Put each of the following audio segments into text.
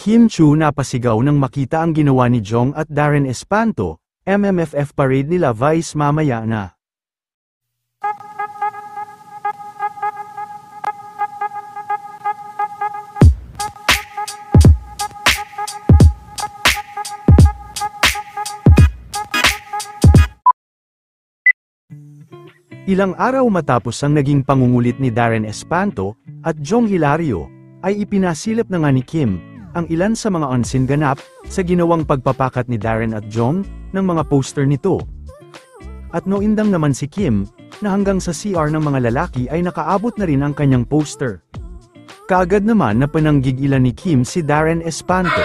Kim Chu napasigaw nang makita ang ginawa ni Jong at Darren Espanto. MMFF parade nila Vice mamaya na. Ilang araw matapos ang naging pangungulit ni Darren Espanto at Jong Hilario, ay ipinasilip na nga ni Kim ang ilan sa mga unseen ganap sa ginawang pagpapakat ni Darren at Jong ng mga poster nito. At noindang naman si Kim, na hanggang sa CR ng mga lalaki ay nakaabot na rin ang kanyang poster. Kaagad naman na pananggigilan ni Kim si Darren Espanto.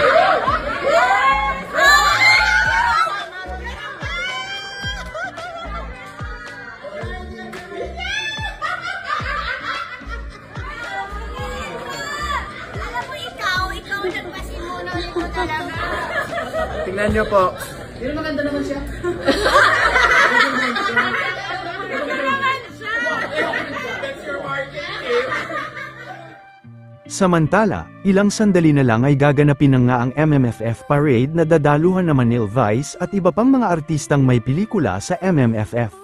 Tingnan niyo po. Pero maganda naman siya. Samantala, ilang sandali na lang ay gaganapin na nga ang MMFF parade na dadaluhan naman ni Vice at iba pang mga artistang may pelikula sa MMFF.